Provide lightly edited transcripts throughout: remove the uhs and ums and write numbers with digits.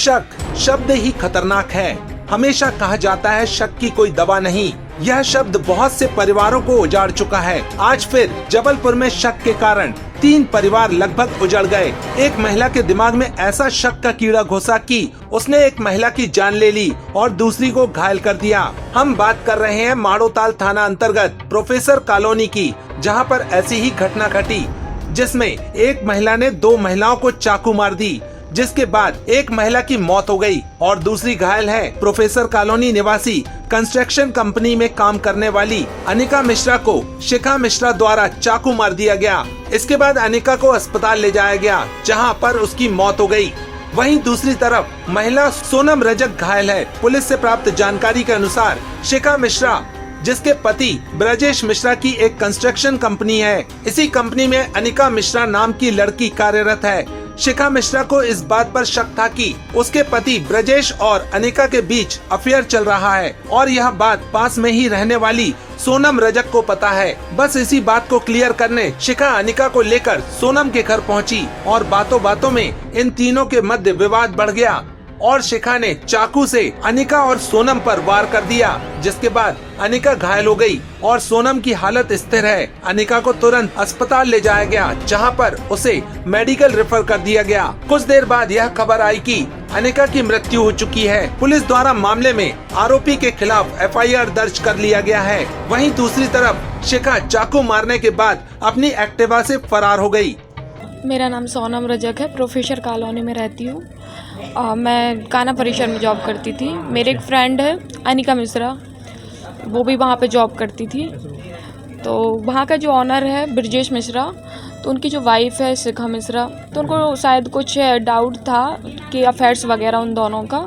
शक शब्द ही खतरनाक है। हमेशा कहा जाता है शक की कोई दवा नहीं। यह शब्द बहुत से परिवारों को उजाड़ चुका है। आज फिर जबलपुर में शक के कारण 3 परिवार लगभग उजड़ गए। एक महिला के दिमाग में ऐसा शक का कीड़ा घुसा कि उसने एक महिला की जान ले ली और दूसरी को घायल कर दिया। हम बात कर रहे हैं माड़ोताल थाना अंतर्गत प्रोफेसर कॉलोनी की, जहां पर ऐसी ही घटना घटी, जिसमें एक महिला ने 2 महिलाओं को चाकू मार दी, जिसके बाद एक महिला की मौत हो गई और दूसरी घायल है। प्रोफेसर कॉलोनी निवासी कंस्ट्रक्शन कंपनी में काम करने वाली अनिका मिश्रा को शिखा मिश्रा द्वारा चाकू मार दिया गया। इसके बाद अनिका को अस्पताल ले जाया गया, जहां पर उसकी मौत हो गई। वहीं दूसरी तरफ महिला सोनम रजक घायल है। पुलिस से प्राप्त जानकारी के अनुसार शिखा मिश्रा, जिसके पति ब्रजेश मिश्रा की एक कंस्ट्रक्शन कंपनी है, इसी कंपनी में अनिका मिश्रा नाम की लड़की कार्यरत है। शिखा मिश्रा को इस बात पर शक था कि उसके पति ब्रजेश और अनिका के बीच अफेयर चल रहा है और यह बात पास में ही रहने वाली सोनम रजक को पता है। बस इसी बात को क्लियर करने शिखा अनिका को लेकर सोनम के घर पहुंची और बातों बातों में इन तीनों के मध्य विवाद बढ़ गया और शिखा ने चाकू से अनिका और सोनम पर वार कर दिया, जिसके बाद अनिका घायल हो गई और सोनम की हालत स्थिर है। अनिका को तुरंत अस्पताल ले जाया गया, जहां पर उसे मेडिकल रेफर कर दिया गया। कुछ देर बाद यह खबर आई कि अनिका की मृत्यु हो चुकी है। पुलिस द्वारा मामले में आरोपी के खिलाफ FIR दर्ज कर लिया गया है। वहीं दूसरी तरफ शिखा चाकू मारने के बाद अपनी एक्टिवा से फरार हो गई। मेरा नाम सोनम रजक है, प्रोफेसर कॉलोनी में रहती हूँ। मैं काना परिसर में जॉब करती थी। मेरे एक फ्रेंड है अनिका मिश्रा, वो भी वहाँ पे जॉब करती थी। तो वहाँ का जो ऑनर है ब्रजेश मिश्रा, तो उनकी जो वाइफ है शिखा मिश्रा, तो उनको शायद कुछ डाउट था कि अफेयर्स वगैरह उन दोनों का।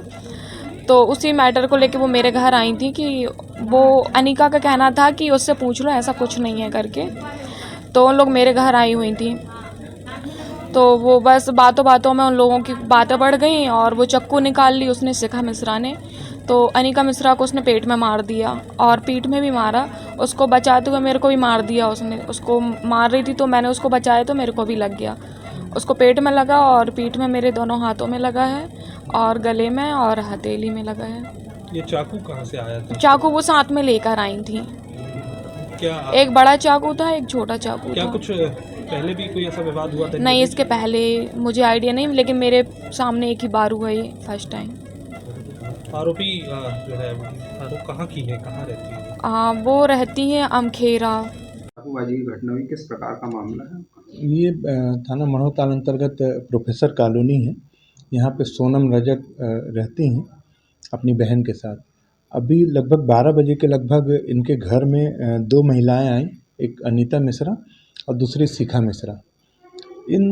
तो उसी मैटर को लेके वो मेरे घर आई थी कि वो अनिका का कहना था कि उससे पूछ लो, ऐसा कुछ नहीं है करके। तो उन लोग मेरे घर आई हुई थी। तो वो बस बातों बातों में उन लोगों की बातें बढ़ गई और वो चाकू निकाल ली उसने, शिखा मिश्रा ने। तो अनिका मिश्रा को उसने पेट में मार दिया और पीठ में भी मारा। उसको बचाते हुए मेरे को भी मार दिया उसने। उसको मार रही थी तो मैंने उसको बचाया तो मेरे को भी लग गया। उसको पेट में लगा और पीठ में मेरे दोनों हाथों में लगा है और गले में और हथेली में लगा है। ये चाकू कहाँ से आया था? चाकू वो साथ में लेकर आई थी। क्या एक बड़ा चाकू था, एक छोटा चाकू क्या था। कुछ पहले भी कोई ऐसा विवाद हुआ था? नहीं, इसके पहले मुझे आइडिया नहीं, लेकिन मेरे सामने एक ही बार हुआ ये फर्स्ट टाइम। आरोपी जो है आरोप कहाँ की है, कहाँ रहती है? वो रहती है अमखेरा। चाकूबाजी की घटना हुई, किस प्रकार का मामला है? ये थाना माड़ोताल अंतर्गत प्रोफेसर कॉलोनी है। यहाँ पे सोनम रजक रहती हैं अपनी बहन के साथ। अभी लगभग 12 बजे के लगभग इनके घर में 2 महिलाएं आईं, एक अनीता मिश्रा और दूसरी शिखा मिश्रा। इन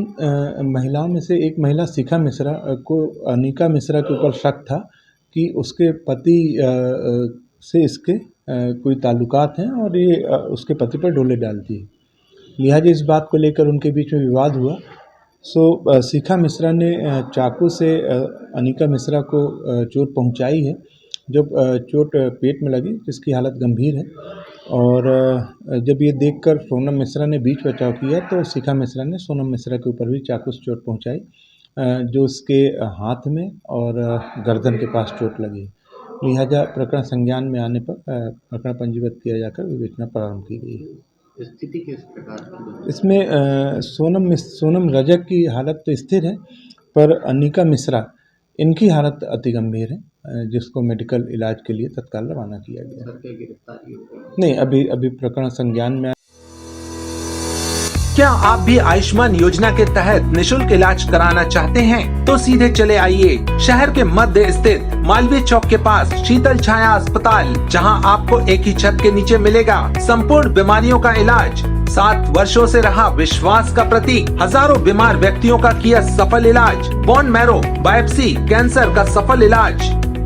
महिलाओं में से एक महिला शिखा मिश्रा को अनिका मिश्रा के ऊपर शक था कि उसके पति से इसके कोई ताल्लुकात हैं और ये उसके पति पर डोले डालती है। लिहाजा इस बात को लेकर उनके बीच में विवाद हुआ। सो शिखा मिश्रा ने चाकू से अनिका मिश्रा को चोट पहुंचाई है। जब चोट पेट में लगी, जिसकी हालत गंभीर है, और जब ये देखकर सोनम मिश्रा ने बीच बचाव किया तो शिखा मिश्रा ने सोनम मिश्रा के ऊपर भी चाकू से चोट पहुंचाई, जो उसके हाथ में और गर्दन के पास चोट लगी। लिहाजा प्रकरण संज्ञान में आने पर प्रकरण पंजीबद्ध किया जाकर विवेचना प्रारंभ की गई है। स्थिति किस प्रकार की? इसमें सोनम रजक की हालत तो स्थिर है, पर अनिका मिश्रा इनकी हालत अति गंभीर है, जिसको मेडिकल इलाज के लिए तत्काल रवाना किया गया। गिरफ्तारी नहीं, अभी प्रकरण संज्ञान में। क्या आप भी आयुष्मान योजना के तहत निशुल्क इलाज कराना चाहते हैं? तो सीधे चले आइए शहर के मध्य स्थित मालवीय चौक के पास शीतल छाया अस्पताल, जहां आपको एक ही छत के नीचे मिलेगा संपूर्ण बीमारियों का इलाज। 7 वर्षों से रहा विश्वास का प्रतीक, हजारों बीमार व्यक्तियों का किया सफल इलाज, बोन मैरो बायोप्सी कैंसर का सफल इलाज।